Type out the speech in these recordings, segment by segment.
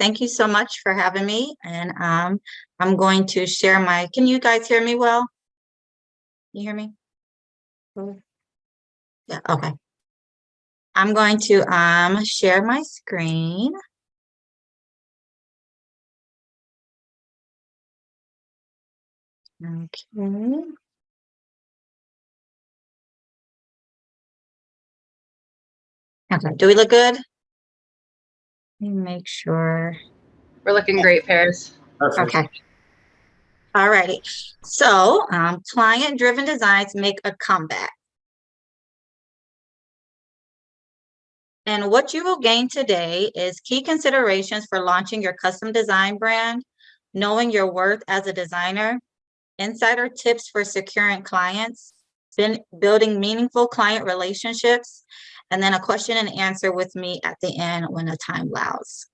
Thank you so much for having me. And I'm going to share my, can you guys hear me well? You hear me? Yeah, okay. I'm going to share my screen. Okay. Okay, do we look good? Let me make sure. We're looking great, Paris. Perfect. Okay. All righty. So client-driven designs make a comeback. And what you will gain today is key considerations for launching your custom design brand, knowing your worth as a designer, insider tips for securing clients, building meaningful client relationships, and then a question and answer with me at the end when the time allows.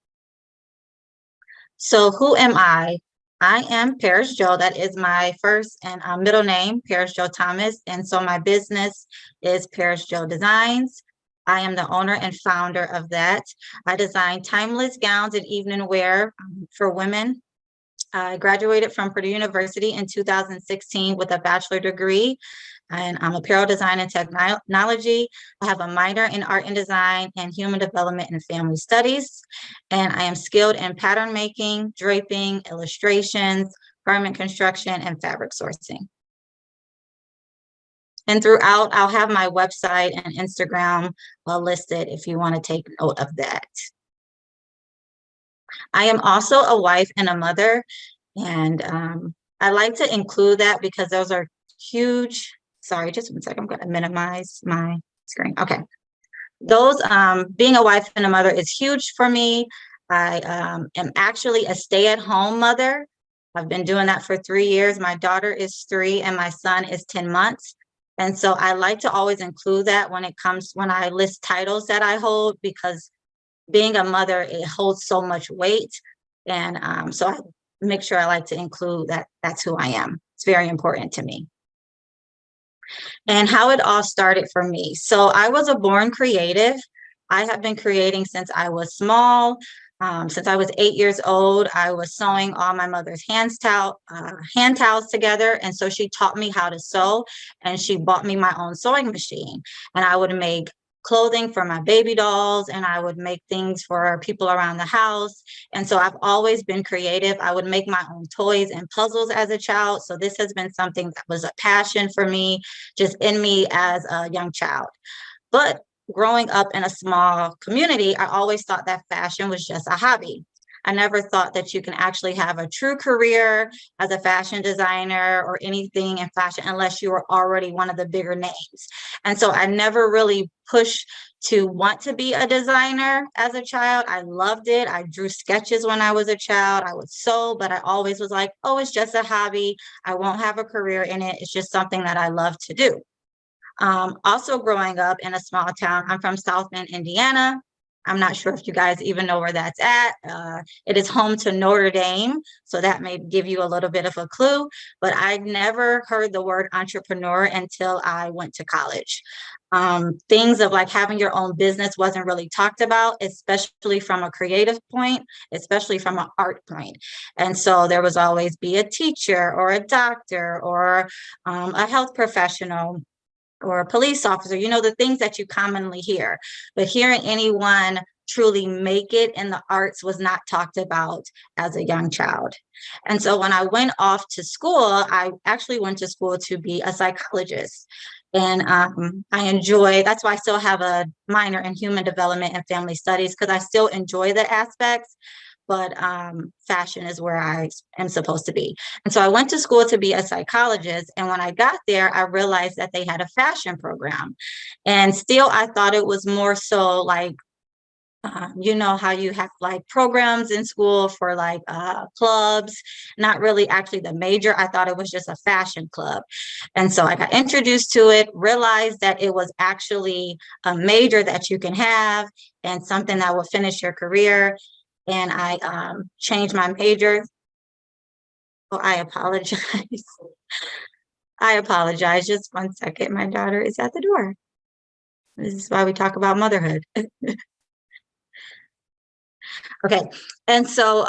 So who am I? I am Paris Jo. That is my first and middle name, Paris Jo Thomas. And so my business is Paris Jo Designs. I am the owner and founder of that. I design timeless gowns and evening wear for women. I graduated from Purdue University in 2016 with a bachelor degree, and I'm apparel design and technology. I have a minor in art and design and human development and family studies. And I am skilled in pattern making, draping, illustrations, garment construction, and fabric sourcing. And throughout, I'll have my website and Instagram listed if you want to take note of that. I am also a wife and a mother, and I like to include that because those are huge. Sorry, just one second. I'm going to minimize my screen. Okay. Those, being a wife and a mother is huge for me. I am actually a stay-at-home mother. I've been doing that for 3 years. My daughter is 3 and my son is 10 months. And so I like to always include that when I list titles that I hold, because being a mother, it holds so much weight. And so I make sure I like to include that that's who I am. It's very important to me. And how it all started for me. So I was a born creative. I have been creating since I was small. Since I was 8 years old, I was sewing all my mother's hand towels together. And so she taught me how to sew, and she bought me my own sewing machine. And I would make clothing for my baby dolls, and I would make things for people around the house. And so I've always been creative. I would make my own toys and puzzles as a child. So this has been something that was a passion for me, just in me as a young child. But growing up in a small community, I always thought that fashion was just a hobby. I never thought that you can actually have a true career as a fashion designer or anything in fashion unless you were already one of the bigger names. And so I never really pushed to want to be a designer as a child. I loved it. I drew sketches when I was a child. I would sew, but I always was like, oh, it's just a hobby. I won't have a career in it. It's just something that I love to do. Also growing up in a small town, I'm from South Bend, Indiana. I'm not sure if you guys even know where that's at. It is home to Notre Dame, so that may give you a little bit of a clue, but I never heard the word entrepreneur until I went to college. Things of like having your own business wasn't really talked about, especially from a creative point, especially from an art point. And so there was always be a teacher or a doctor or a health professional or a police officer, the things that you commonly hear. But hearing anyone truly make it in the arts was not talked about as a young child. And so when I went off to school, I actually went to school to be a psychologist. And that's why I still have a minor in human development and family studies, because I still enjoy the aspects. But fashion is where I am supposed to be. And so I went to school to be a psychologist. And when I got there, I realized that they had a fashion program. And still, I thought it was more so like, you know how you have like programs in school for like clubs, not really actually the major. I thought it was just a fashion club. And so I got introduced to it, realized that it was actually a major that you can have and something that will finish your career. And I changed my major. Oh, I apologize. I apologize. Just one second. My daughter is at the door. This is why we talk about motherhood. Okay. And so,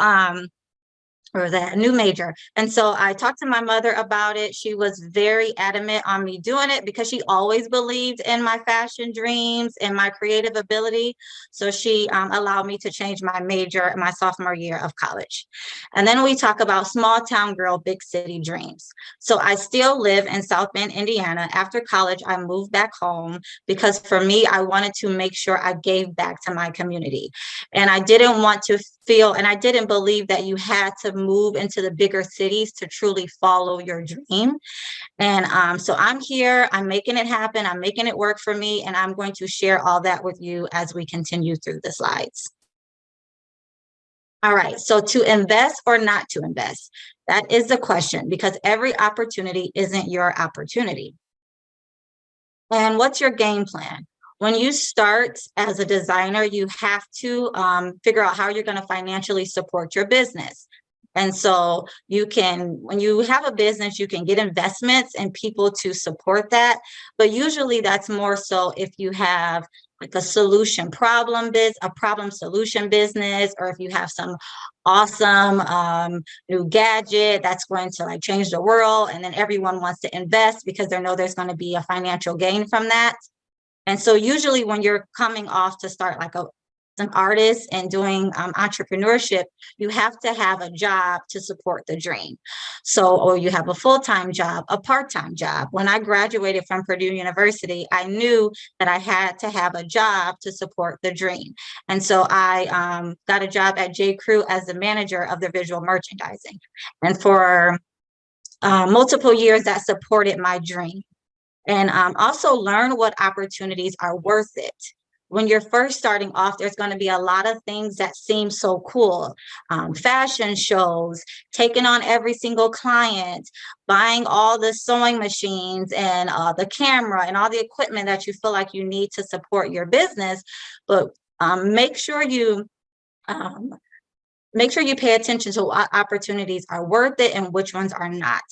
or that new major. And so I talked to my mother about it. She was very adamant on me doing it because she always believed in my fashion dreams and my creative ability. So she allowed me to change my major my sophomore year of college. And then we talk about small town girl, big city dreams. So I still live in South Bend, Indiana. After college, I moved back home because for me, I wanted to make sure I gave back to my community. And I didn't want to feel, and I didn't believe that you had to move into the bigger cities to truly follow your dream. And so I'm here, I'm making it happen, I'm making it work for me, and I'm going to share all that with you as we continue through the slides. All right, so to invest or not to invest, that is the question because every opportunity isn't your opportunity. And what's your game plan? When you start as a designer, you have to figure out how you're going to financially support your business. And so you can, when you have a business, you can get investments and people to support that. But usually that's more so if you have like a a problem solution business, or if you have some awesome new gadget that's going to like change the world, and then everyone wants to invest because they know there's going to be a financial gain from that. And so usually when you're coming off to start like an artist and doing entrepreneurship, you have to have a job to support the dream. So, or you have a full-time job, a part-time job. When I graduated from Purdue University, I knew that I had to have a job to support the dream. And so I got a job at J. Crew as the manager of the visual merchandising. And for multiple years, that supported my dream. And also learn what opportunities are worth it. When you're first starting off, there's going to be a lot of things that seem so cool. Fashion shows, taking on every single client, buying all the sewing machines and the camera and all the equipment that you feel like you need to support your business. But make sure you um, pay attention to what opportunities are worth it and which ones are not,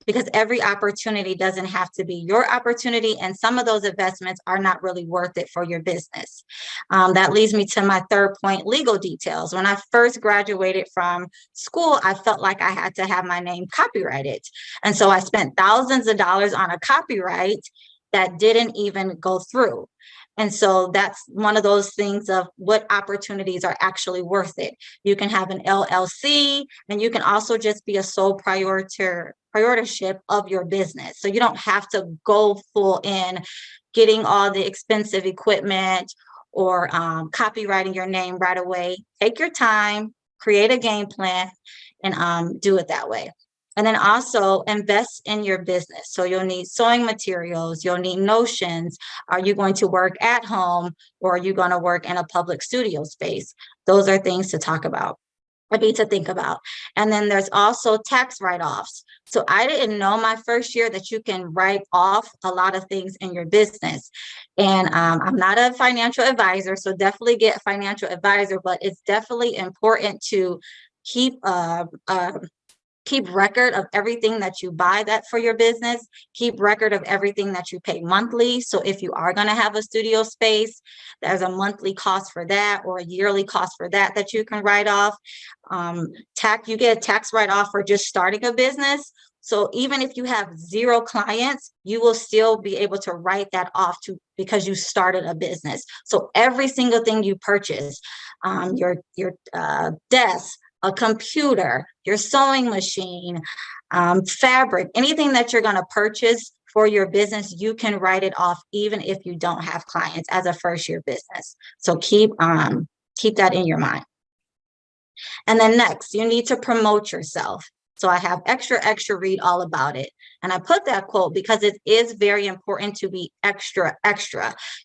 because every opportunity doesn't have to be your opportunity, and some of those investments are not really worth it for your business. That leads me to my third point: legal details. When I first graduated from school, I felt like I had to have my name copyrighted, and so I spent thousands of dollars on a copyright that didn't even go through. And so that's one of those things of what opportunities are actually worth it. You can have an LLC, and you can also just be a sole proprietorship of your business. So you don't have to go full in getting all the expensive equipment or copywriting your name right away. Take your time, create a game plan, and do it that way. And then also invest in your business. So you'll need sewing materials, you'll need notions. Are you going to work at home, or are you going to work in a public studio space? Those are things to talk about. I need to think about. And then there's also tax write-offs. So I didn't know my first year that you can write off a lot of things in your business. And I'm not a financial advisor, so definitely get a financial advisor, but it's definitely important to keep keep record of everything that you buy that for your business, keep record of everything that you pay monthly. So if you are going to have a studio space, there's a monthly cost for that or a yearly cost for that you can write off. You get a tax write-off for just starting a business. So even if you have 0 clients, you will still be able to write that off because you started a business. So every single thing you purchase, your desk, a computer, your sewing machine, fabric, anything that you're going to purchase for your business, you can write it off even if you don't have clients as a first year business. So keep that in your mind. And then next, you need to promote yourself. So I have extra read all about it. And I put that quote because it is very important to be extra,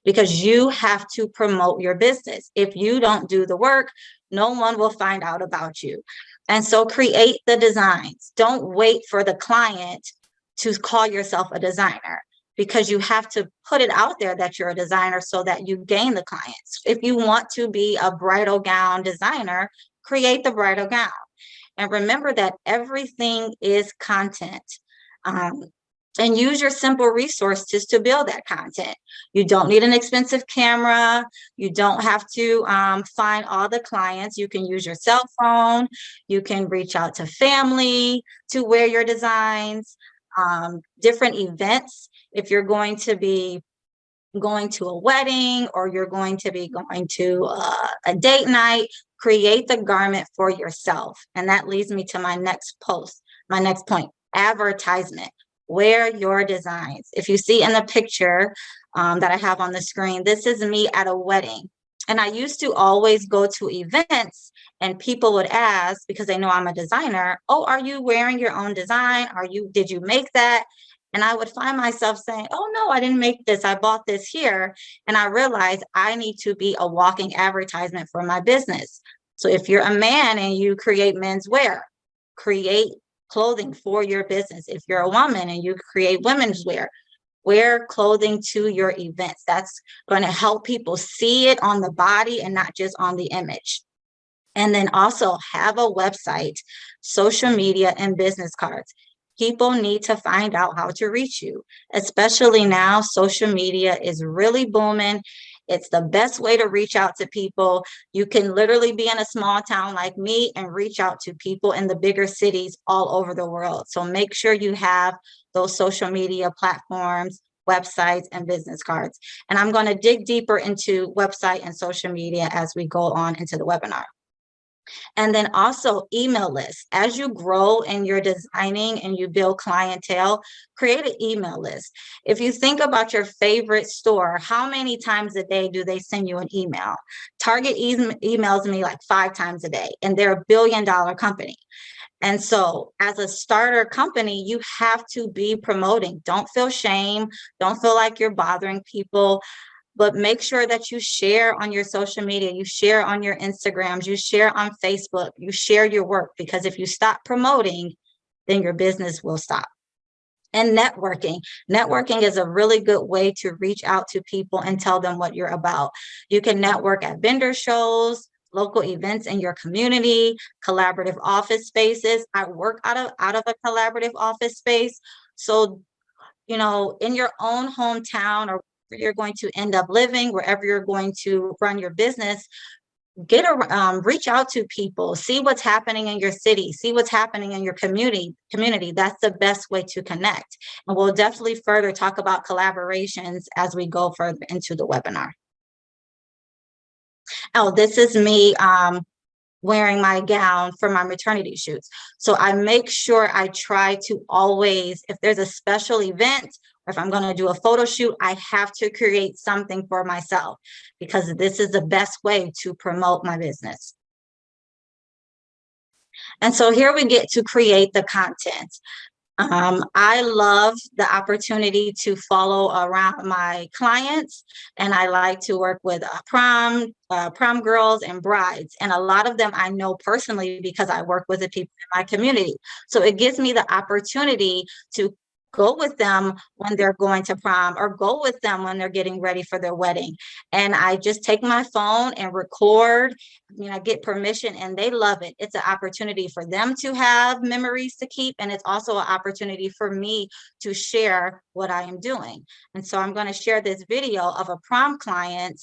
because you have to promote your business. If you don't do the work, no one will find out about you. And so create the designs. Don't wait for the client to call yourself a designer, because you have to put it out there that you're a designer so that you gain the clients. If you want to be a bridal gown designer, create the bridal gown. And remember that everything is content. and use your simple resources to build that content. You don't need an expensive camera. You don't have to find all the clients. You can use your cell phone. You can reach out to family to wear your designs, different events. If you're going to be going to a wedding or you're going to be going to a date night, create the garment for yourself. And that leads me to my next post, my next point, advertisement. Wear your designs. If you see in the picture that I have on the screen, this is me at a wedding. And I used to always go to events and people would ask, because they know I'm a designer, oh, are you wearing your own design? Did you make that? And I would find myself saying, oh, no, I didn't make this. I bought this here. And I realized I need to be a walking advertisement for my business. So if you're a man and you create menswear, create clothing for your business. If you're a woman and you create women's wear, wear clothing to your events. That's going to help people see it on the body and not just on the image. And then also have a website, social media, and business cards. People need to find out how to reach you, especially now. Social media is really booming. It's the best way to reach out to people. You can literally be in a small town like me and reach out to people in the bigger cities all over the world. So make sure you have those social media platforms, websites, and business cards. And I'm going to dig deeper into website and social media as we go on into the webinar. And then also email lists. As you grow in your designing and you build clientele, create an email list. If you think about your favorite store, how many times a day do they send you an email? Target emails me like 5 times a day, and they're a billion-dollar company. And so as a starter company, you have to be promoting. Don't feel shame. Don't feel like you're bothering people, but make sure that you share on your social media, you share on your Instagrams, you share on Facebook, you share your work, because if you stop promoting, then your business will stop. And networking. Networking is a really good way to reach out to people and tell them what you're about. You can network at vendor shows, local events in your community, collaborative office spaces. I work out of a collaborative office space. So in your own hometown or where you're going to end up living, wherever you're going to run your business, reach out to people, see what's happening in your city, see what's happening in your community. That's the best way to connect. And we'll definitely further talk about collaborations as we go further into the webinar. Oh, this is me wearing my gown for my maternity shoots. So I make sure I try to always, if there's a special event, or if I'm going to do a photo shoot, I have to create something for myself, because this is the best way to promote my business. And so here we get to create the content. I love the opportunity to follow around my clients, and I like to work with prom girls and brides. And a lot of them I know personally because I work with the people in my community. So it gives me the opportunity to go with them when they're going to prom, or go with them when they're getting ready for their wedding. And I just take my phone and record. I get permission, and they love it. It's an opportunity for them to have memories to keep, and it's also an opportunity for me to share what I am doing. And so I'm going to share this video of a prom client,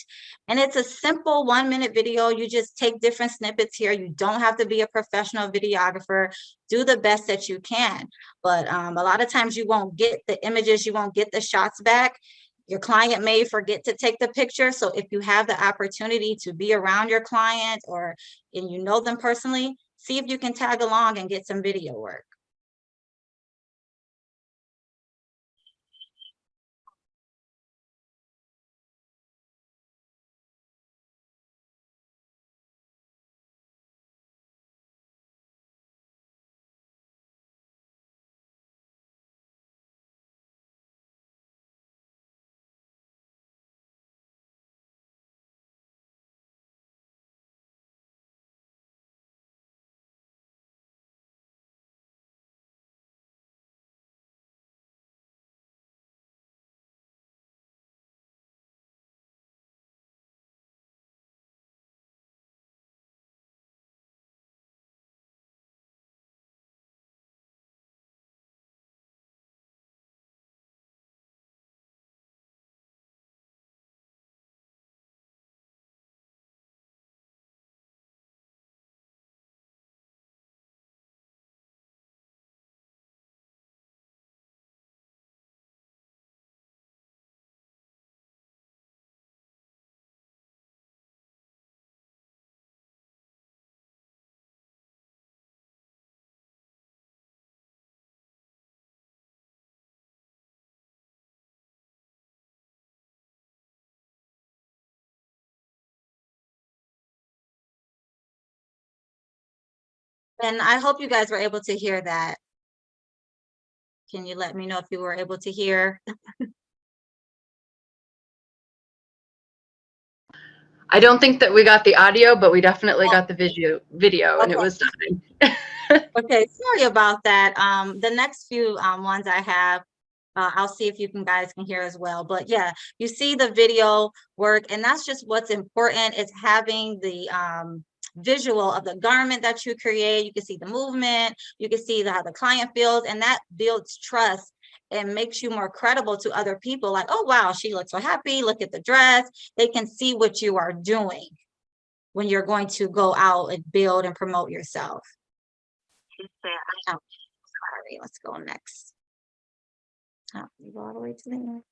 and it's a simple 1-minute video. You just take different snippets here. You don't have to be a professional videographer. Do the best that you can. But a lot of times you won't get the images, you won't get the shots back. Your client may forget to take the picture. So if you have the opportunity to be around your client, and you know them personally, see if you can tag along and get some video work. And I hope you guys were able to hear that. Can you let me know if you were able to hear? I don't think that we got the audio, but we definitely got the video, and it Okay. was done. Okay, sorry about that. The next few ones I have, I'll see if you guys can hear as well. But yeah, you see the video work, and that's just what's important is having the visual of the garment that you create. You can see the movement, you can see how the client feels, and that builds trust and makes you more credible to other people. Like, oh wow, she looks so happy. Look at the dress. They can see what you are doing when you're going to go out and build and promote yourself. I know. Sorry, let's go next. Oh, you go all the way to the end.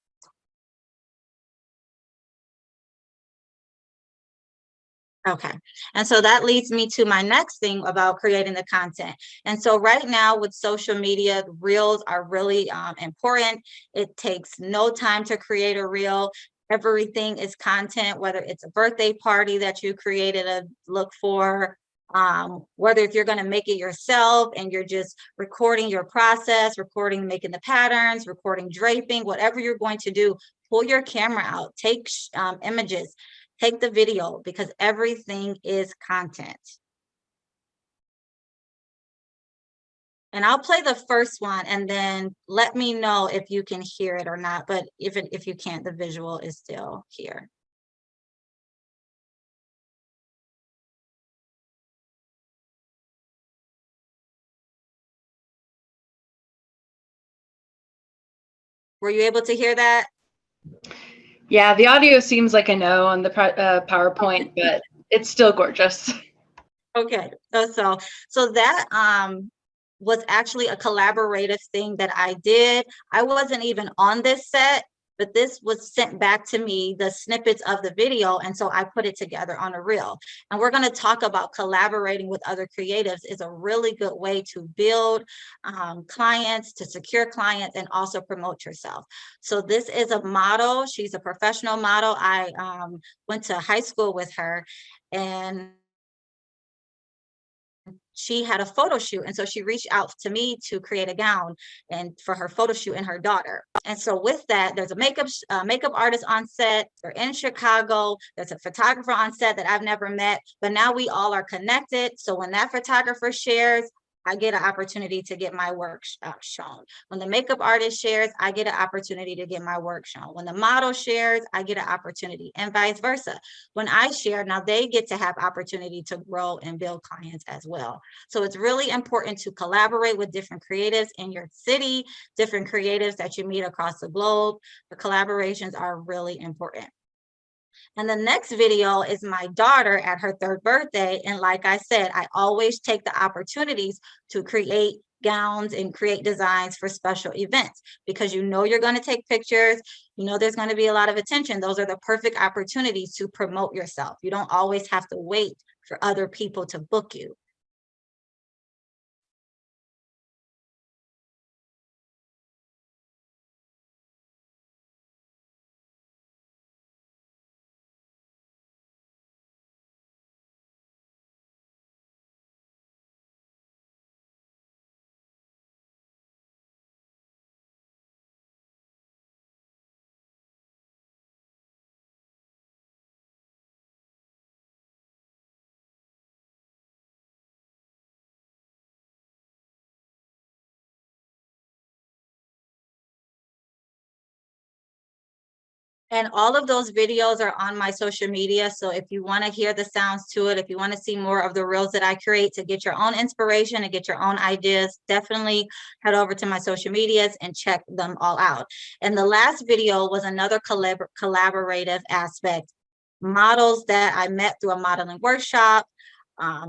Okay, and so that leads me to my next thing about creating the content. And so right now with social media, reels are really important. It takes no time to create a reel. Everything is content, whether it's a birthday party that you created a look for, whether if you're going to make it yourself and you're just recording your process, recording making the patterns, recording draping, whatever you're going to do, pull your camera out, take images, take the video, because everything is content. And I'll play the first one and then let me know if you can hear it or not. But if you can't, the visual is still here. Were you able to hear that? Yeah, the audio seems like a no on the PowerPoint, but it's still gorgeous. Okay, so that was actually a collaborative thing that I did. I wasn't even on this set, but this was sent back to me, the snippets of the video, and so I put it together on a reel. And we're going to talk about collaborating with other creatives is a really good way to build clients, to secure clients, and also promote yourself. So this is a model. She's a professional model. I went to high school with her, and she had a photo shoot, and so she reached out to me to create a gown and for her photo shoot and her daughter. And so with that, there's a makeup artist on set. They're in Chicago. There's a photographer on set that I've never met, but now we all are connected. So when that photographer shares, I get an opportunity to get my work shown. When the makeup artist shares, I get an opportunity to get my work shown. When the model shares, I get an opportunity, and vice versa. When I share, now they get to have opportunity to grow and build clients as well. So it's really important to collaborate with different creatives in your city, different creatives that you meet across the globe. The collaborations are really important. And the next video is my daughter at her 3rd birthday. And like I said, I always take the opportunities to create gowns and create designs for special events, because you know you're going to take pictures, you know there's going to be a lot of attention. Those are the perfect opportunities to promote yourself. You don't always have to wait for other people to book you. And all of those videos are on my social media. So if you want to hear the sounds to it, if you want to see more of the reels that I create to get your own inspiration and get your own ideas, definitely head over to my social medias and check them all out. And the last video was another collaborative aspect. Models that I met through a modeling workshop.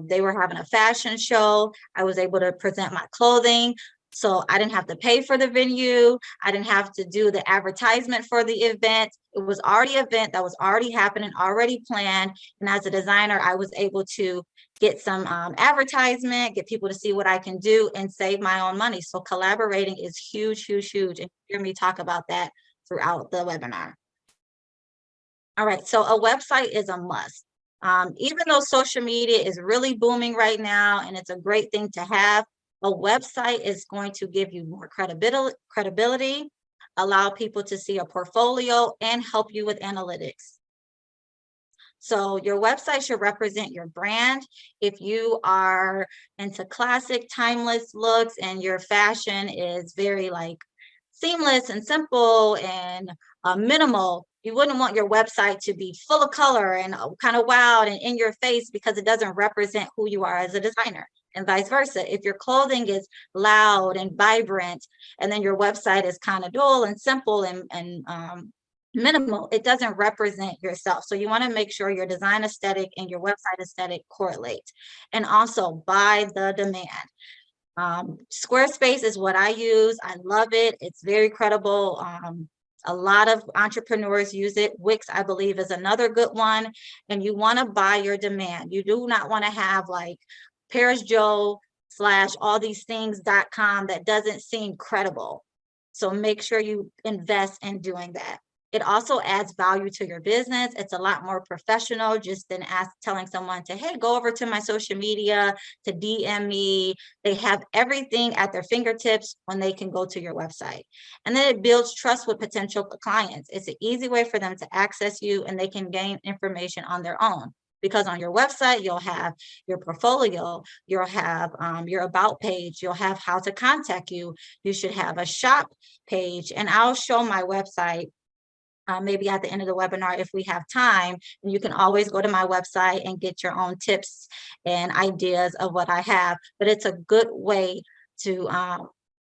They were having a fashion show. I was able to present my clothing. So I didn't have to pay for the venue. I didn't have to do the advertisement for the event. It was already an event that was already happening, already planned. And as a designer, I was able to get some advertisement, get people to see what I can do, and save my own money. So collaborating is huge, huge, huge. And you hear me talk about that throughout the webinar. All right, so a website is a must. Even though social media is really booming right now and it's a great thing to have, a website is going to give you more credibility, allow people to see a portfolio, and help you with analytics. So your website should represent your brand. If you are into classic, timeless looks and your fashion is very like seamless and simple and minimal, you wouldn't want your website to be full of color and kind of wild and in your face because it doesn't represent who you are as a designer. And vice versa. If your clothing is loud and vibrant, and then your website is kind of dull and simple and minimal, it doesn't represent yourself. So you want to make sure your design aesthetic and your website aesthetic correlate. And also by the demand. Squarespace is what I use. I love it. It's very credible. A lot of entrepreneurs use it. Wix, I believe, is another good one. And you want to buy your demand. You do not want to have like Paris Joe slash all these things.com that doesn't seem credible. So make sure you invest in doing that. It also adds value to your business. It's a lot more professional just than telling someone to, hey, go over to my social media, to DM me. They have everything at their fingertips when they can go to your website. And then it builds trust with potential clients. It's an easy way for them to access you and they can gain information on their own. Because on your website, you'll have your portfolio, you'll have your about page, you'll have how to contact you. You should have a shop page. And I'll show my website maybe at the end of the webinar if we have time. And you can always go to my website and get your own tips and ideas of what I have. But it's a good way to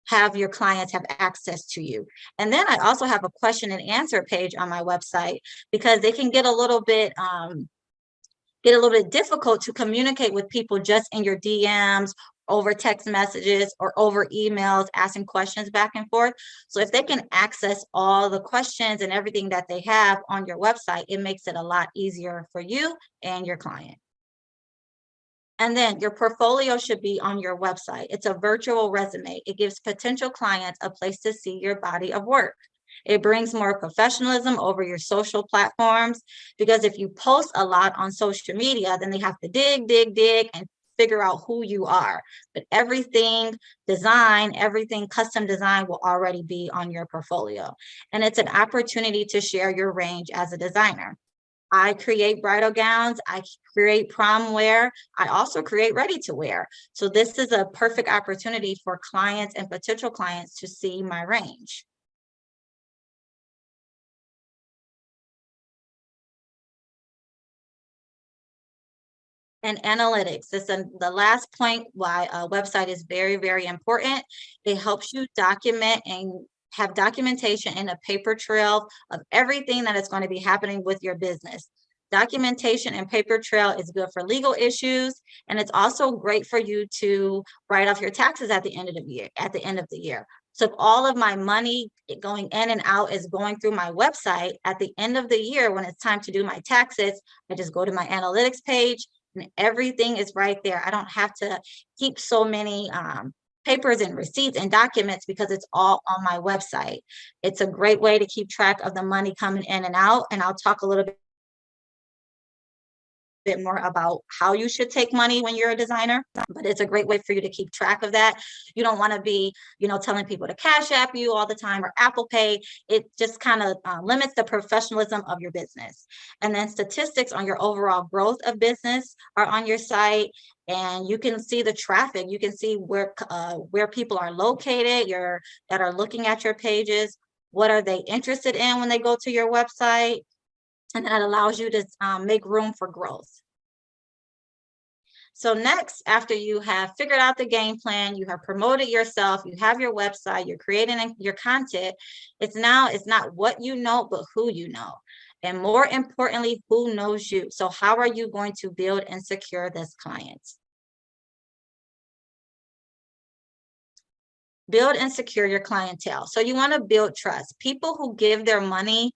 have your clients have access to you. And then I also have a question and answer page on my website because they can get a little bit difficult to communicate with people just in your DMs, over text messages, or over emails, asking questions back and forth. So if they can access all the questions and everything that they have on your website, it makes it a lot easier for you and your client. And then your portfolio should be on your website. It's a virtual resume. It gives potential clients a place to see your body of work. It brings more professionalism over your social platforms because if you post a lot on social media, then they have to dig, and figure out who you are. But everything design, everything custom design will already be on your portfolio. And it's an opportunity to share your range as a designer. I create bridal gowns, I create prom wear, I also create ready to wear. So this is a perfect opportunity for clients and potential clients to see my range. And analytics. This is the last point why a website is very, very important. It helps you document and have documentation in a paper trail of everything that is going to be happening with your business. Documentation and paper trail is good for legal issues, and it's also great for you to write off your taxes at the end of the year. So if all of my money going in and out is going through my website, at the end of the year, when it's time to do my taxes, I just go to my analytics page and everything is right there. I don't have to keep so many papers and receipts and documents because it's all on my website. It's a great way to keep track of the money coming in and out. And I'll talk a little bit more about how you should take money when you're a designer, but it's a great way for you to keep track of that. You don't want to be, telling people to Cash App you all the time or Apple Pay. It just kind of limits the professionalism of your business. And then statistics on your overall growth of business are on your site, and you can see the traffic. You can see where people are located, that are looking at your pages. What are they interested in when they go to your website? And that allows you to make room for growth. So next, after you have figured out the game plan, you have promoted yourself, you have your website, you're creating your content, it's not what you know, but who you know. And more importantly, who knows you. So how are you going to build and secure this client? Build and secure your clientele. So you want to build trust. People who give their money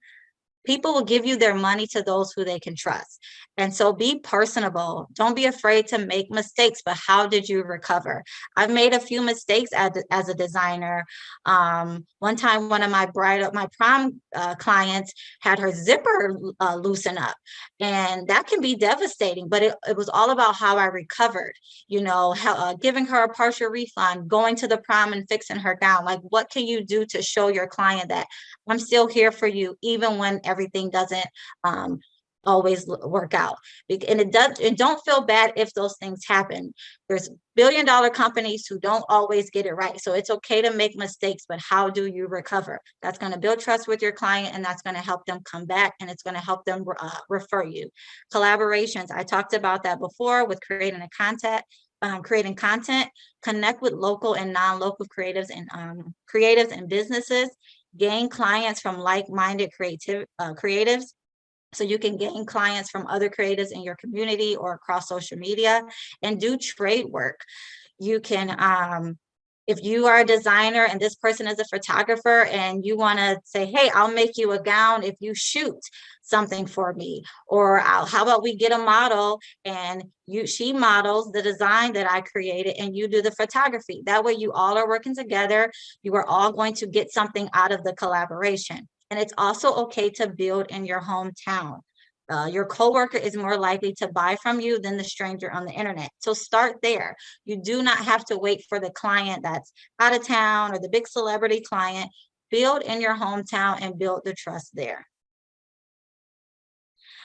People will give you their money to those who they can trust. And so be personable. Don't be afraid to make mistakes, but how did you recover? I've made a few mistakes as a designer. One time, one of my prom clients had her zipper loosen up, and that can be devastating, but it was all about how I recovered, giving her a partial refund, going to the prom and fixing her gown. Like, what can you do to show your client that I'm still here for you, even when everything doesn't always work out? And don't feel bad if those things happen. There's billion-dollar companies who don't always get it right. So it's okay to make mistakes, but how do you recover? That's going to build trust with your client, and that's going to help them come back, and it's going to help them refer you. Collaborations, I talked about that before with creating content. Connect with local and non-local creatives and businesses. Gain clients from like-minded creatives. So you can gain clients from other creatives in your community or across social media, and do trade work. You can, if you are a designer and this person is a photographer and you want to say, hey, I'll make you a gown if you shoot something for me, or how about we get a model and she models the design that I created and you do the photography. That way you all are working together. You are all going to get something out of the collaboration. And it's also okay to build in your hometown. Your coworker is more likely to buy from you than the stranger on the internet. So start there. You do not have to wait for the client that's out of town or the big celebrity client. Build in your hometown and build the trust there.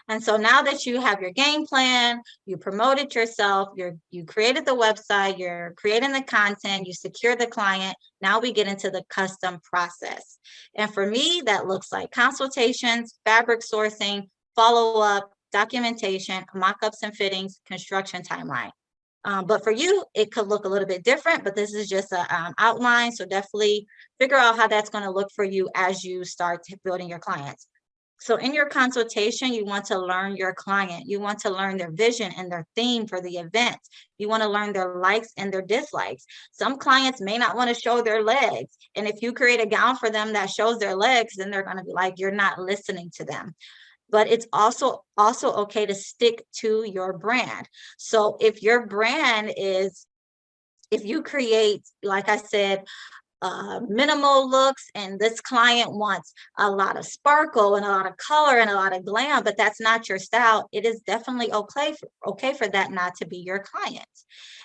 And so now that you have your game plan, you promoted yourself, you created the website, you're creating the content, you secure the client, now we get into the custom process. And for me, that looks like consultations, fabric sourcing, follow-up, documentation, mock-ups and fittings, construction timeline. But for you, it could look a little bit different, but this is just an outline. So definitely figure out how that's going to look for you as you start building your clients. So in your consultation, you want to learn your client. You want to learn their vision and their theme for the event. You want to learn their likes and their dislikes. Some clients may not want to show their legs. And if you create a gown for them that shows their legs, then they're going to be like, you're not listening to them. But it's also okay to stick to your brand. So if your brand is, if you create, like I said, minimal looks, and this client wants a lot of sparkle and a lot of color and a lot of glam, but that's not your style, it is definitely okay for that not to be your client.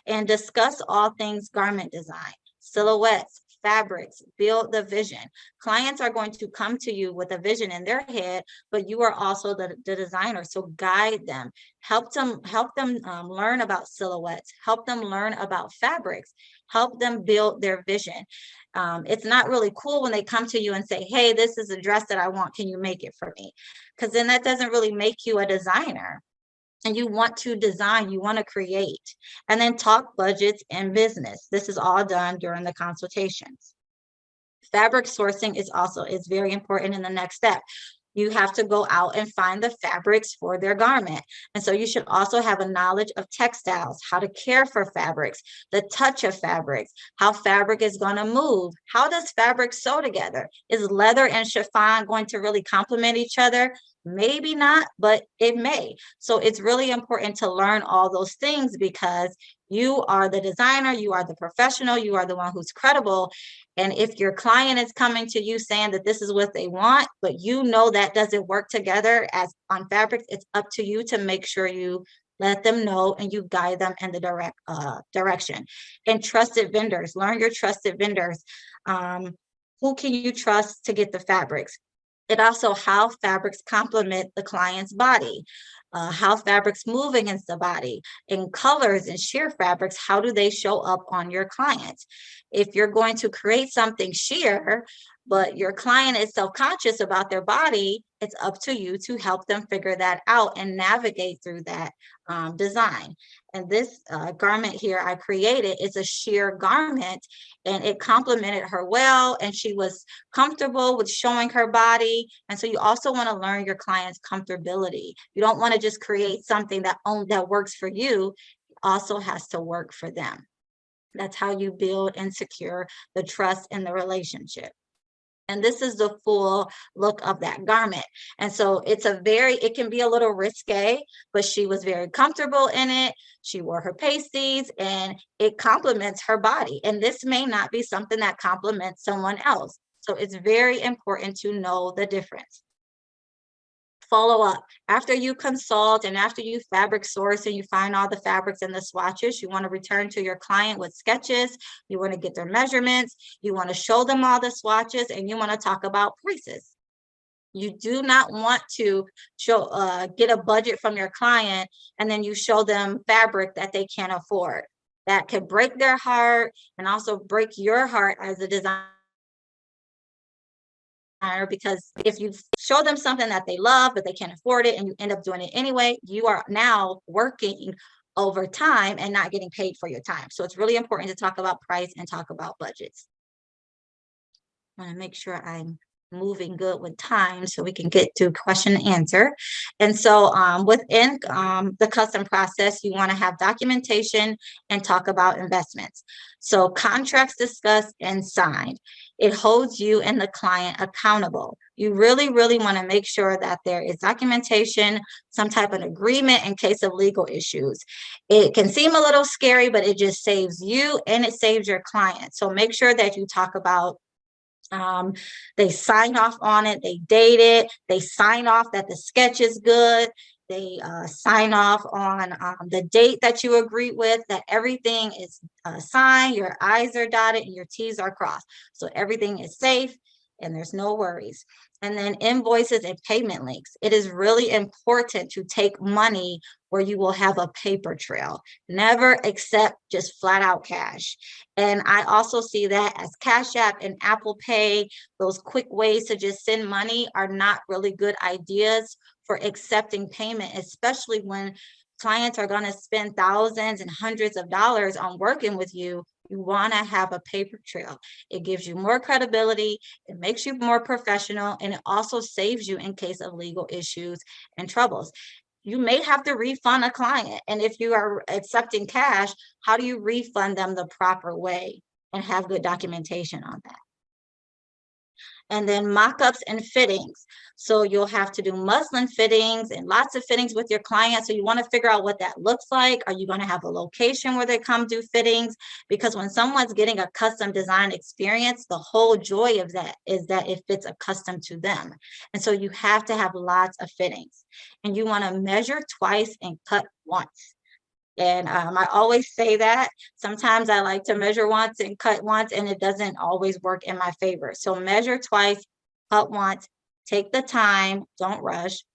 And discuss all things garment design, silhouettes, fabrics, build the vision. Clients are going to come to you with a vision in their head, but you are also the designer. So guide them, help them learn about silhouettes, help them learn about fabrics, help them build their vision. It's not really cool when they come to you and say, hey, this is a dress that I want, can you make it for me? Because then that doesn't really make you a designer. And you want to design, you want to create. And then talk budgets and business. This is all done during the consultations. Fabric sourcing is very important in the next step. You have to go out and find the fabrics for their garment. And so you should also have a knowledge of textiles, how to care for fabrics, the touch of fabrics, how fabric is going to move. How does fabric sew together? Is leather and chiffon going to really complement each other? Maybe not, but it may. So it's really important to learn all those things, because you are the designer, you are the professional, you are the one who's credible. And if your client is coming to you saying that this is what they want, but you know that doesn't work together as on fabrics, it's up to you to make sure you let them know and you guide them in the direction. And trusted vendors, learn your trusted vendors. Who can you trust to get the fabrics? It also how fabrics complement the client's body, how fabrics move against the body, and colors and sheer fabrics, how do they show up on your clients? If you're going to create something sheer, but your client is self-conscious about their body, it's up to you to help them figure that out and navigate through that design. And this garment here I created is a sheer garment, and it complemented her well, and she was comfortable with showing her body. And so you also want to learn your client's comfortability. You don't want to just create something that works for you. It also has to work for them. That's how you build and secure the trust in the relationship. And this is the full look of that garment. And so it can be a little risque, but she was very comfortable in it. She wore her pasties and it complements her body. And this may not be something that complements someone else. So it's very important to know the difference. Follow up after you consult and after you fabric source and you find all the fabrics and the swatches. You want to return to your client with sketches. You want to get their measurements. You want to show them all the swatches, and you want to talk about prices. You do not want to get a budget from your client and then you show them fabric that they can't afford. That could break their heart and also break your heart as a designer, because if you show them something that they love but they can't afford it and you end up doing it anyway, you are now working over time and not getting paid for your time. So it's really important to talk about price and talk about budgets. I want to make sure I'm moving good with time so we can get to question and answer. And so within the custom process, you want to have documentation and talk about investments. So contracts discussed and signed. It holds you and the client accountable. You really, really want to make sure that there is documentation, some type of agreement in case of legal issues. It can seem a little scary, but it just saves you and it saves your client. So make sure that you talk about they sign off on it, they date it, they sign off that the sketch is good, they sign off on the date that you agree with, that everything is signed, your I's are dotted and your T's are crossed. So everything is safe and there's no worries. And then invoices and payment links. It is really important to take money where you will have a paper trail. Never accept just flat out cash. And I also see that as Cash App and Apple Pay, those quick ways to just send money are not really good ideas for accepting payment, especially when clients are going to spend thousands and hundreds of dollars on working with you. You want to have a paper trail. It gives you more credibility, it makes you more professional, and it also saves you in case of legal issues and troubles. You may have to refund a client. And if you are accepting cash, how do you refund them the proper way and have good documentation on that? And then mock-ups and fittings. So you'll have to do muslin fittings and lots of fittings with your clients. So you want to figure out what that looks like. Are you going to have a location where they come do fittings? Because when someone's getting a custom design experience, the whole joy of that is that it fits a custom to them. And so you have to have lots of fittings. And you want to measure twice and cut once. And I always say that. Sometimes I like to measure once and cut once, and it doesn't always work in my favor. So measure twice, cut once, take the time, don't rush,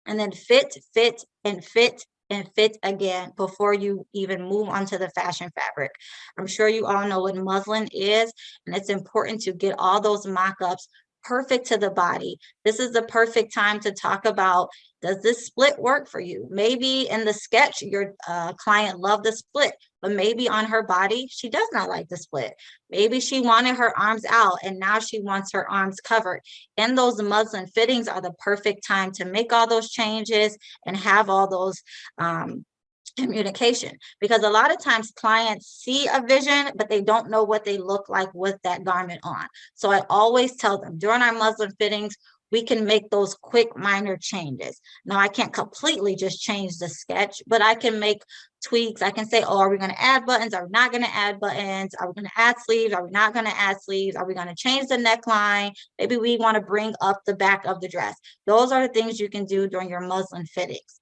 and then fit, fit, and fit, and fit again before you even move on to the fashion fabric. I'm sure you all know what muslin is, and it's important to get all those mock-ups perfect to the body. This is the perfect time to talk about, does this split work for you? Maybe in the sketch, your client loved the split, but maybe on her body, she does not like the split. Maybe she wanted her arms out and now she wants her arms covered. And those muslin fittings are the perfect time to make all those changes and have all those communication, because a lot of times clients see a vision but they don't know what they look like with that garment on. So I always tell them during our muslin fittings, we can make those quick minor changes. Now I can't completely just change the sketch, but I can make tweaks. I can say, oh, are we going to add buttons? Are we not going to add buttons? Are we going to add sleeves? Are we not going to add sleeves? Are we going to change the neckline? Maybe we want to bring up the back of the dress. Those are the things you can do during your muslin fittings.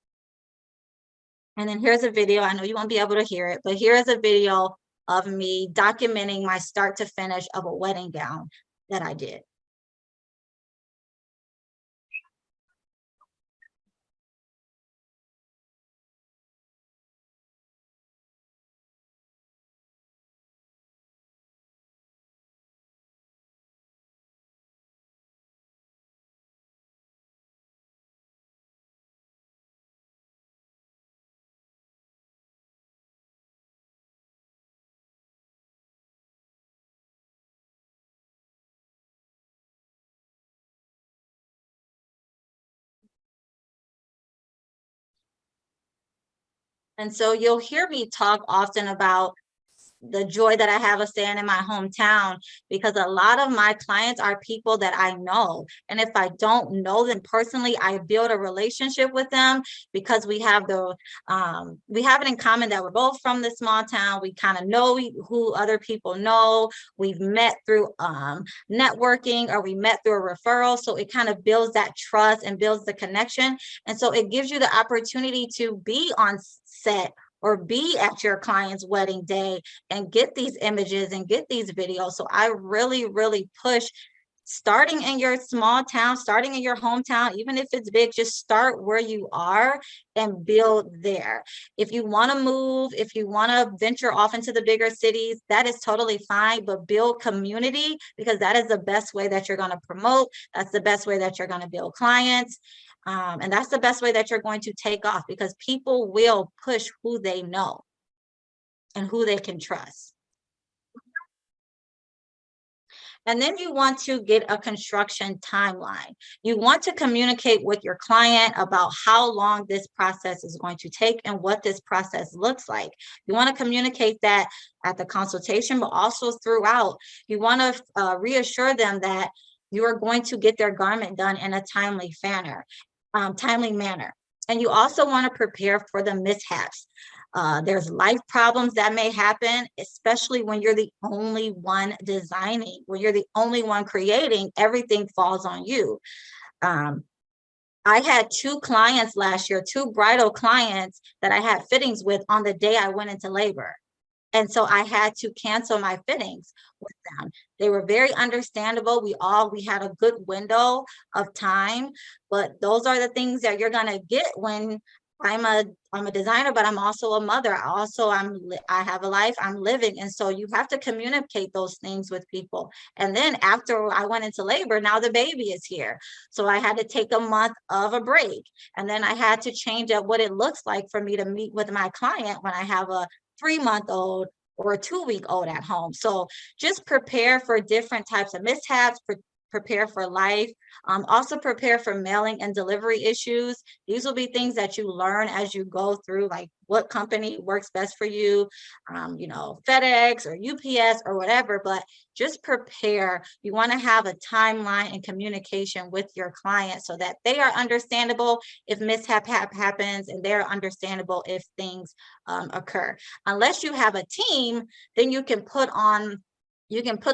And then here's a video. I know you won't be able to hear it, but here is a video of me documenting my start to finish of a wedding gown that I did. And so you'll hear me talk often about the joy that I have of staying in my hometown, because a lot of my clients are people that I know. And if I don't know them personally, I build a relationship with them because we have it in common that we're both from the small town. We kind of know who other people know. We've met through networking, or we met through a referral. So it kind of builds that trust and builds the connection. And so it gives you the opportunity to be on set or be at your client's wedding day and get these images and get these videos. So I really, really push starting in your small town, starting in your hometown, even if it's big, just start where you are and build there. If you want to move, if you want to venture off into the bigger cities, that is totally fine, but build community, because that is the best way that you're going to promote. That's the best way that you're going to build clients. And that's the best way that you're going to take off, because people will push who they know and who they can trust. And then you want to get a construction timeline. You want to communicate with your client about how long this process is going to take and what this process looks like. You want to communicate that at the consultation, but also throughout. You want to reassure them that you are going to get their garment done in a timely manner. And you also want to prepare for the mishaps. There's life problems that may happen, especially when you're the only one designing, when you're the only one creating, everything falls on you. I had 2 clients last year, 2 bridal clients that I had fittings with on the day I went into labor. And so I had to cancel my fittings with them. They were very understandable. We had a good window of time, but those are the things that you're going to get when I'm a designer, but I'm also a mother. I have a life, I'm living. And so you have to communicate those things with people. And then after I went into labor, now the baby is here. So I had to take a month of a break. And then I had to change up what it looks like for me to meet with my client when I have a 3-month-old or a 2-week-old at home. So just prepare for different types of mishaps, prepare for life. Also prepare for mailing and delivery issues. These will be things that you learn as you go through, like what company works best for you, FedEx or UPS or whatever, but just prepare. You want to have a timeline and communication with your client so that they are understandable if mishap happens, and they're understandable if things occur. Unless you have a team, then you can put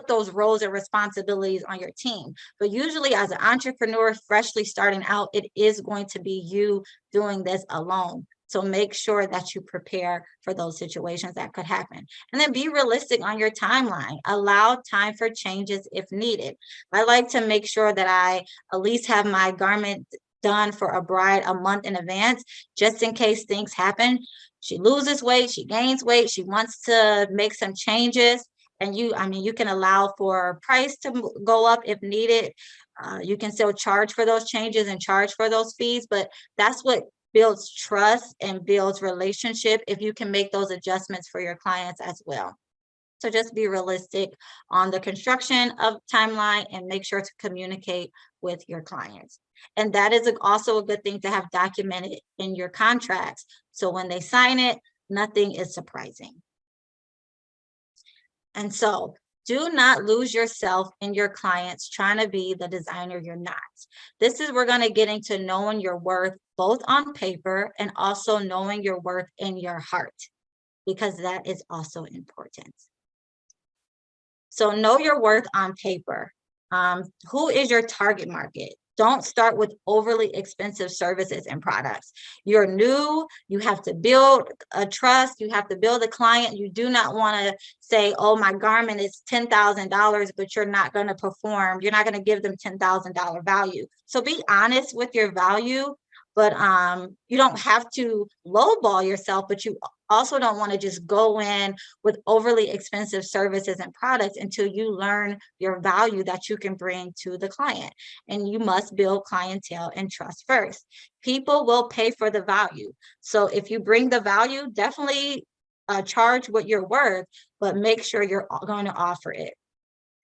those roles and responsibilities on your team. But usually as an entrepreneur freshly starting out, it is going to be you doing this alone. So make sure that you prepare for those situations that could happen. And then be realistic on your timeline. Allow time for changes if needed. I like to make sure that I at least have my garment done for a bride a month in advance, just in case things happen. She loses weight, she gains weight, she wants to make some changes. And you can allow for price to go up if needed. You can still charge for those changes and charge for those fees, but that's what builds trust and builds relationship if you can make those adjustments for your clients as well. So just be realistic on the construction of timeline and make sure to communicate with your clients. And that is also a good thing to have documented in your contracts. So when they sign it, nothing is surprising. And so do not lose yourself in your clients trying to be the designer you're not. We're going to get into knowing your worth both on paper and also knowing your worth in your heart, because that is also important. So know your worth on paper. Who is your target market? Don't start with overly expensive services and products. You're new, you have to build a trust, you have to build a client. You do not want to say, oh, my garment is $10,000, but you're not going to perform. You're not going to give them $10,000 value. So be honest with your value, but you don't have to lowball yourself, but you also don't want to just go in with overly expensive services and products until you learn your value that you can bring to the client. And you must build clientele and trust first. People will pay for the value. So if you bring the value, definitely charge what you're worth, but make sure you're going to offer it.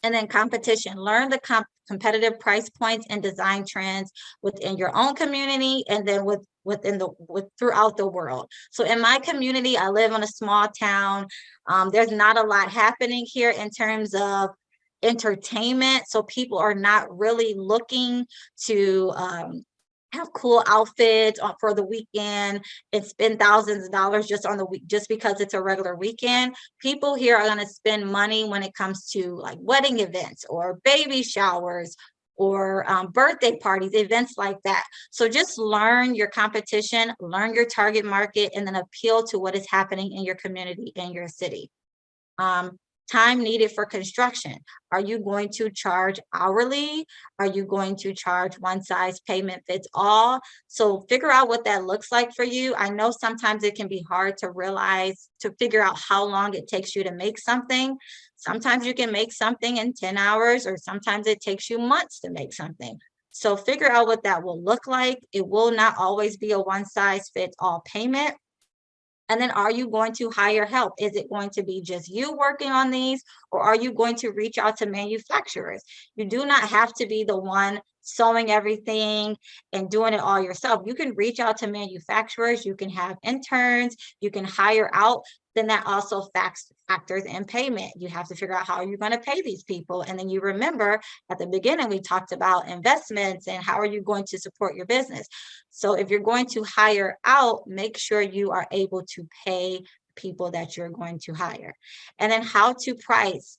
And then competition, learn the competitive price points and design trends within your own community and then throughout the world. So in my community, I live in a small town. There's not a lot happening here in terms of entertainment. So people are not really looking to have cool outfits for the weekend and spend thousands of dollars just on the week, just because it's a regular weekend. People here are going to spend money when it comes to like wedding events or baby showers or birthday parties, events like that. So just learn your competition, learn your target market, and then appeal to what is happening in your community, in your city. Time needed for construction. Are you going to charge hourly? Are you going to charge one size payment fits all? So figure out what that looks like for you. I know sometimes it can be hard to figure out how long it takes you to make something. Sometimes you can make something in 10 hours, or sometimes it takes you months to make something. So figure out what that will look like. It will not always be a one size fits all payment. And then are you going to hire help? Is it going to be just you working on these, or are you going to reach out to manufacturers? You do not have to be the one sewing everything and doing it all yourself. You can reach out to manufacturers, you can have interns, you can hire out. Then that also factors in payment. You have to figure out how you're going to pay these people. And then you remember at the beginning, we talked about investments and how are you going to support your business. So if you're going to hire out, make sure you are able to pay people that you're going to hire. And then how to price.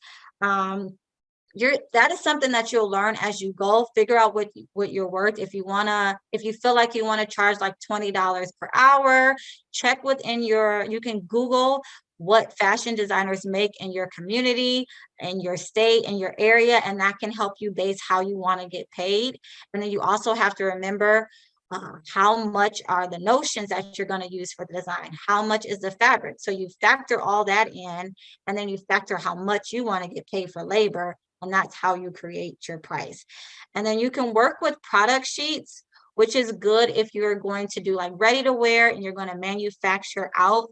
That is something that you'll learn as you go. Figure out what you're worth. If you feel like you want to charge like $20 per hour, check within you can Google what fashion designers make in your community, in your state, in your area, and that can help you base how you want to get paid. And then you also have to remember how much are the notions that you're going to use for the design? How much is the fabric? So you factor all that in, and then you factor how much you want to get paid for labor, and that's how you create your price. And then you can work with product sheets, which is good if you're going to do like ready to wear and you're going to manufacture out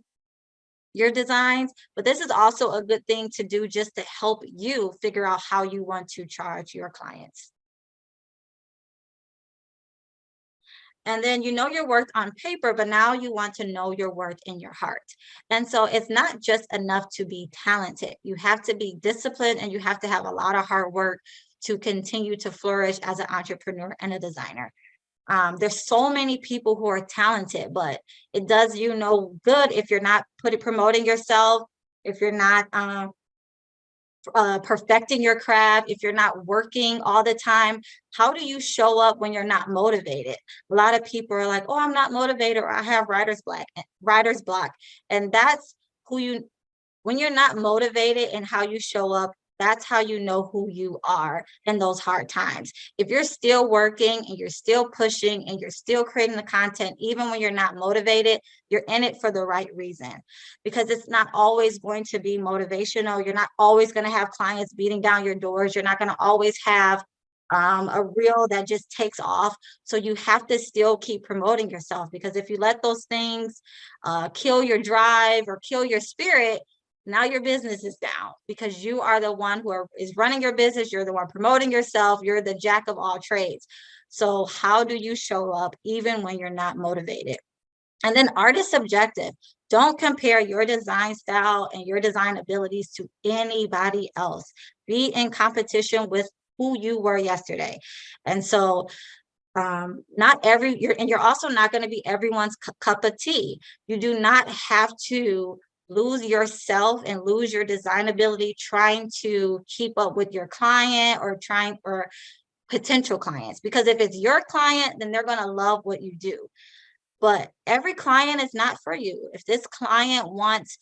your designs. But this is also a good thing to do just to help you figure out how you want to charge your clients. And then you know your worth on paper, but now you want to know your worth in your heart. And so it's not just enough to be talented. You have to be disciplined and you have to have a lot of hard work to continue to flourish as an entrepreneur and a designer. There's so many people who are talented, but it does you no good if you're not promoting yourself, if you're not perfecting your craft, if you're not working all the time. How do you show up when you're not motivated? A lot of people are like, oh, I'm not motivated, or I have writer's block. And that's when you're not motivated and how you show up, that's how you know who you are in those hard times. If you're still working and you're still pushing and you're still creating the content, even when you're not motivated, you're in it for the right reason, because it's not always going to be motivational. You're not always going to have clients beating down your doors. You're not going to always have a reel that just takes off. So you have to still keep promoting yourself, because if you let those things kill your drive or kill your spirit, now your business is down, because you are the one is running your business. You're the one promoting yourself. You're the jack of all trades. So how do you show up even when you're not motivated? And then art is subjective. Don't compare your design style and your design abilities to anybody else. Be in competition with who you were yesterday. And so you're also not going to be everyone's cup of tea. You do not have to lose yourself and lose your design ability trying to keep up with your client or potential clients, because if it's your client, then they're going to love what you do. But every client is not for you. If this client wants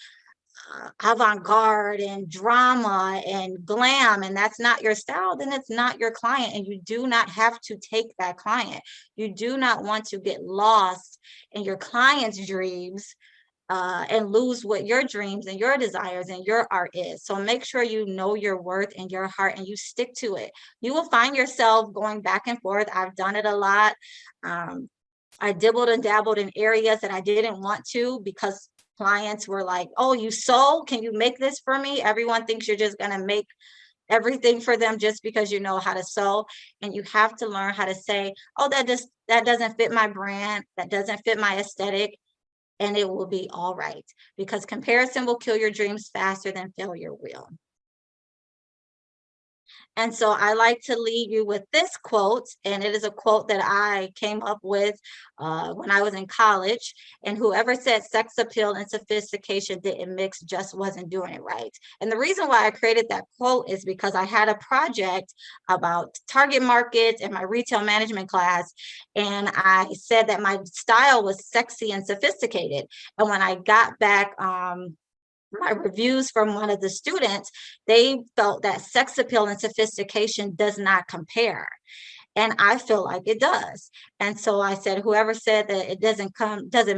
avant-garde and drama and glam, and that's not your style, then it's not your client, and you do not have to take that client. You do not want to get lost in your client's dreams and lose what your dreams and your desires and your art is. So make sure you know your worth and your heart, and you stick to it. You will find yourself going back and forth. I've done it a lot. I dibbled and dabbled in areas that I didn't want to, because clients were like, oh, you sew? Can you make this for me? Everyone thinks you're just going to make everything for them just because you know how to sew. And you have to learn how to say, oh, that doesn't fit my brand, that doesn't fit my aesthetic, and it will be all right, because comparison will kill your dreams faster than failure will. And so I like to leave you with this quote, and it is a quote that I came up with when I was in college. And whoever said sex appeal and sophistication didn't mix just wasn't doing it right. And the reason why I created that quote is because I had a project about target markets in my retail management class. And I said that my style was sexy and sophisticated. And when I got back, my reviews from one of the students, they felt that sex appeal and sophistication does not compare. And I feel like it does. And so I said, whoever said that it doesn't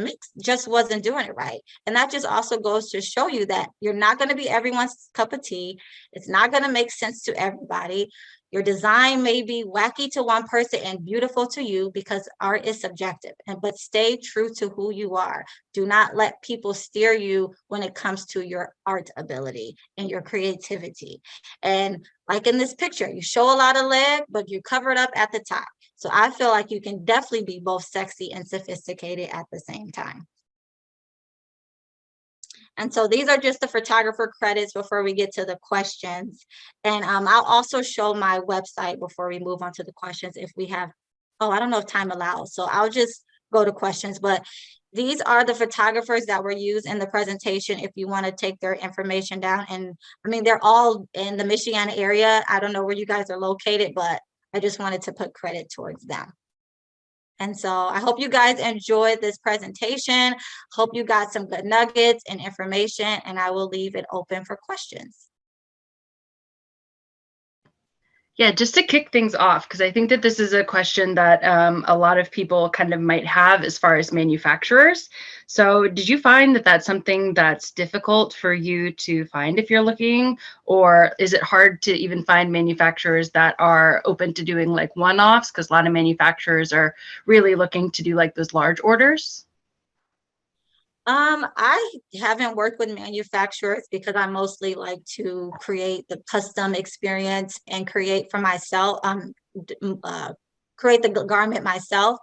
mix, just wasn't doing it right. And that just also goes to show you that you're not going to be everyone's cup of tea. It's not going to make sense to everybody. Your design may be wacky to one person and beautiful to you, because art is subjective. But stay true to who you are. Do not let people steer you when it comes to your art ability and your creativity. And like in this picture, you show a lot of leg, but you cover it up at the top. So I feel like you can definitely be both sexy and sophisticated at the same time. And so these are just the photographer credits before we get to the questions. And I'll also show my website before we move on to the questions if we have, oh, I don't know if time allows. So I'll just go to questions, but these are the photographers that were used in the presentation if you want to take their information down. And I mean, they're all in the Michigan area. I don't know where you guys are located, but I just wanted to put credit towards them. And so I hope you guys enjoyed this presentation. Hope you got some good nuggets and information, and I will leave it open for questions. Yeah, just to kick things off, because I think that this is a question that a lot of people kind of might have as far as manufacturers. So did you find that that's something that's difficult for you to find if you're looking, or is it hard to even find manufacturers that are open to doing like one-offs? Because a lot of manufacturers are really looking to do like those large orders. I haven't worked with manufacturers because I mostly like to create the custom experience and create for myself, create the garment myself.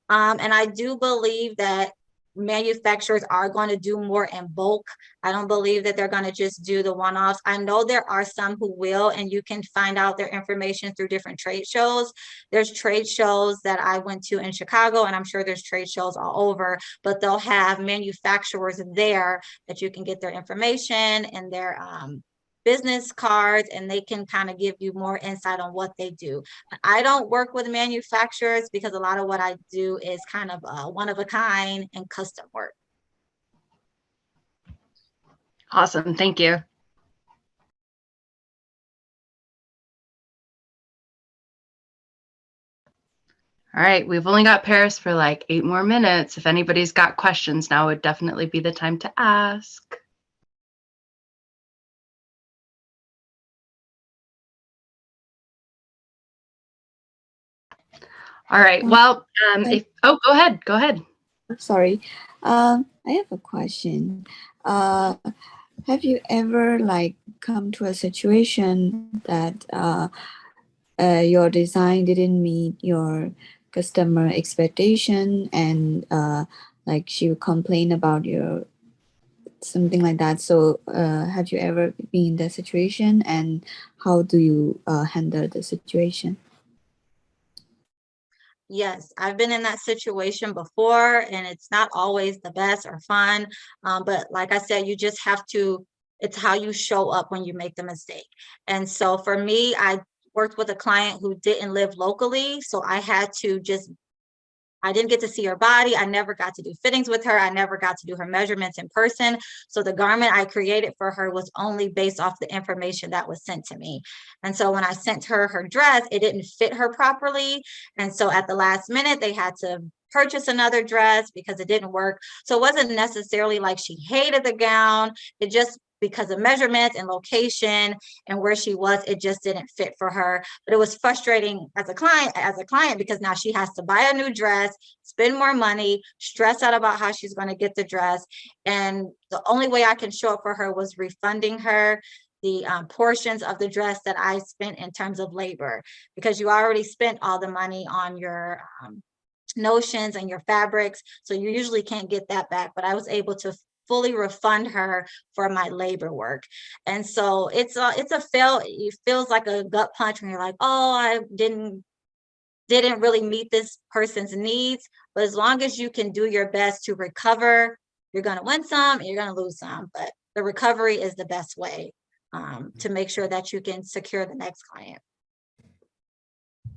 And I do believe that manufacturers are going to do more in bulk. I don't believe that they're going to just do the one-offs. I know there are some who will, and you can find out their information through different trade shows. There's trade shows that I went to in Chicago, and I'm sure there's trade shows all over, but they'll have manufacturers there that you can get their information and their business cards, and they can kind of give you more insight on what they do. I don't work with manufacturers because a lot of what I do is kind of one of a kind and custom work. Awesome, thank you. All right, we've only got Paris for like 8 more minutes. If anybody's got questions, now would definitely be the time to ask. All right, well, oh, go ahead. Sorry, I have a question. Have you ever like come to a situation that your design didn't meet your customer expectation, and like she would complain about your something like that? So have you ever been in that situation, and how do you handle the situation? Yes, I've been in that situation before, and it's not always the best or fun. But like I said, you just have to, it's how you show up when you make the mistake. And so for me, I worked with a client who didn't live locally. So I had to just, I didn't get to see her body. I never got to do fittings with her. I never got to do her measurements in person. So the garment I created for her was only based off the information that was sent to me. And so when I sent her her dress, it didn't fit her properly. And so at the last minute, they had to purchase another dress because it didn't work. So it wasn't necessarily like she hated the gown. It just, because of measurements and location and where she was, it just didn't fit for her. But it was frustrating as a client because now she has to buy a new dress, spend more money, stress out about how she's going to get the dress. And the only way I can show up for her was refunding her. portions of the dress that I spent in terms of labor, because you already spent all the money on your notions and your fabrics. So you usually can't get that back, but I was able to fully refund her for my labor work. And so it feels like a gut punch when you're like, oh, I didn't really meet this person's needs. But as long as you can do your best to recover, you're going to win some and you're going to lose some. But the recovery is the best way to make sure that you can secure the next client.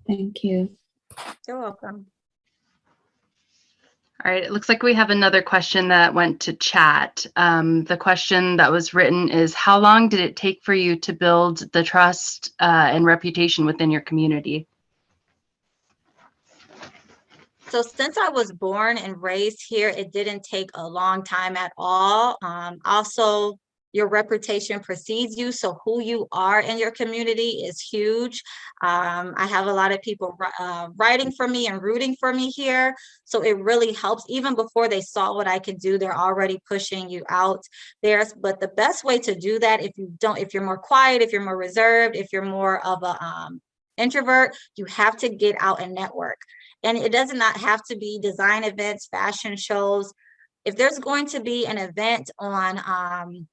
Thank you. You're welcome. All right, it looks like we have another question that went to chat. The question that was written is, how long did it take for you to build the trust and reputation within your community? So since I was born and raised here, it didn't take a long time at all. Also, your reputation precedes you. So who you are in your community is huge. I have a lot of people writing for me and rooting for me here. So it really helps. Even before they saw what I can do, they're already pushing you out there. But the best way to do that, if you're more quiet, if you're more reserved, if you're more of a introvert, you have to get out and network. And it does not have to be design events, fashion shows. If there's going to be an event on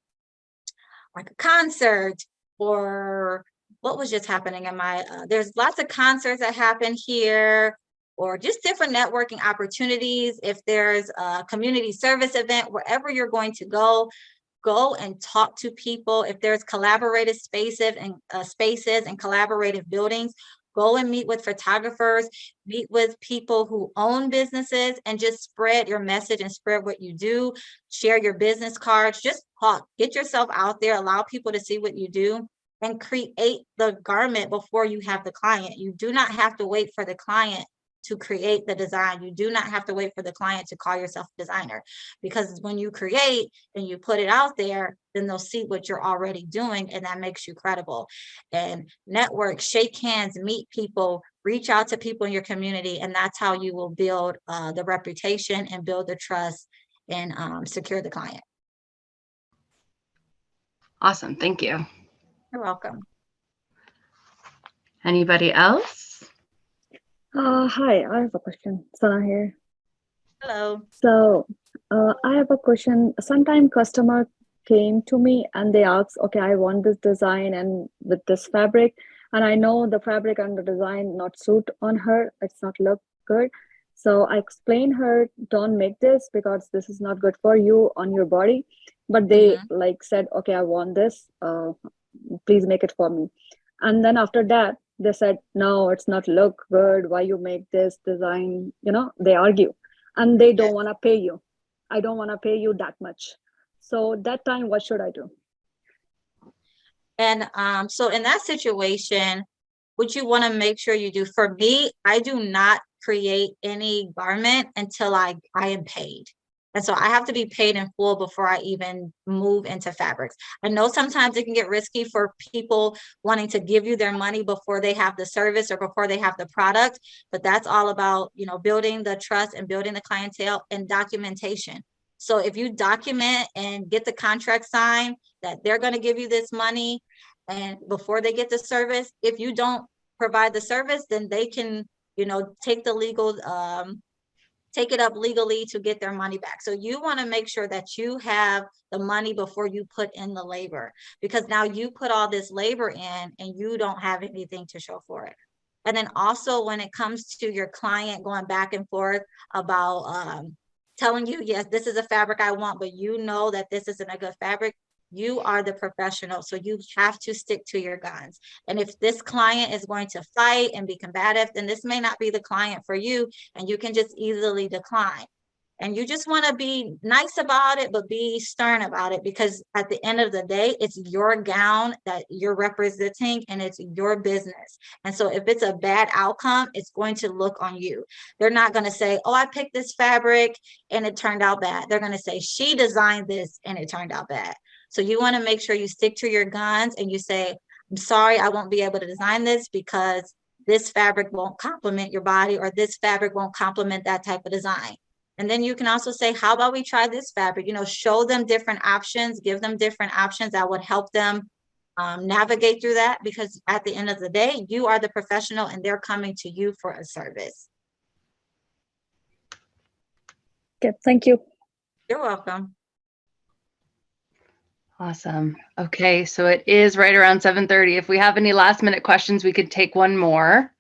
like a concert, or what was just happening in my, there's lots of concerts that happen here, or just different networking opportunities. If there's a community service event, wherever you're going to go and talk to people. If there's collaborative spaces and collaborative buildings, go and meet with photographers, meet with people who own businesses, and just spread your message and spread what you do. Share your business cards, just talk, get yourself out there, allow people to see what you do, and create the garment before you have the client. You do not have to wait for the client to create the design. You do not have to wait for the client to call yourself a designer, because when you create and you put it out there, then they'll see what you're already doing, and that makes you credible. And network, shake hands, meet people, reach out to people in your community, and that's how you will build the reputation and build the trust and secure the client. Awesome, thank you. You're welcome. Anybody else? Hi, I have a question. Sana here. Hello. So, I have a question. Sometime customer came to me and they asked, okay, I want this design and with this fabric, and I know the fabric and the design not suit on her. It's not look good. So I explained her, don't make this because this is not good for you on your body. But they like said, okay, I want this. Please make it for me. And then after that, they said, no, it's not look good. Why you make this design? You know, they argue and they don't want to pay you. I don't want to pay you that much. So that time, what should I do? And so in that situation, what you want to make sure you do, for me, I do not create any garment until I am paid. And so I have to be paid in full before I even move into fabrics. I know sometimes it can get risky for people wanting to give you their money before they have the service or before they have the product, but that's all about, you know, building the trust and building the clientele and documentation. So if you document and get the contract signed that they're going to give you this money, and before they get the service, if you don't provide the service, then they can, you know, take it up legally to get their money back. So you want to make sure that you have the money before you put in the labor, because now you put all this labor in and you don't have anything to show for it. And then also when it comes to your client going back and forth about telling you, yes, this is a fabric I want, but you know that this isn't a good fabric, you are the professional. So you have to stick to your guns. And if this client is going to fight and be combative, then this may not be the client for you, and you can just easily decline. And you just want to be nice about it, but be stern about it, because at the end of the day, it's your gown that you're representing and it's your business. And so if it's a bad outcome, it's going to look on you. They're not going to say, oh, I picked this fabric and it turned out bad. They're going to say, she designed this and it turned out bad. So you want to make sure you stick to your guns and you say, I'm sorry, I won't be able to design this because this fabric won't complement your body, or this fabric won't complement that type of design. And then you can also say, how about we try this fabric? You know, show them different options, give them different options that would help them navigate through that, because at the end of the day, you are the professional and they're coming to you for a service. Okay, thank you. You're welcome. Awesome. Okay, so it is right around 7:30. If we have any last minute questions, we could take one more.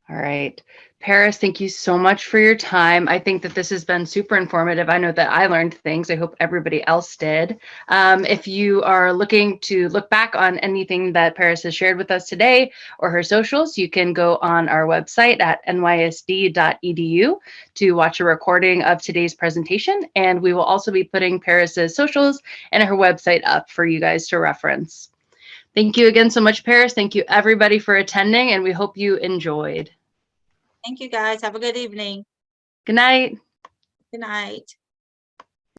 All right. Paris, thank you so much for your time. I think that this has been super informative. I know that I learned things. I hope everybody else did. If you are looking to look back on anything that Paris has shared with us today or her socials, you can go on our website at nysd.edu to watch a recording of today's presentation. And we will also be putting Paris's socials and her website up for you guys to reference. Thank you again so much, Paris. Thank you, everybody, for attending, and we hope you enjoyed. Thank you, guys. Have a good evening. Good night. Good night.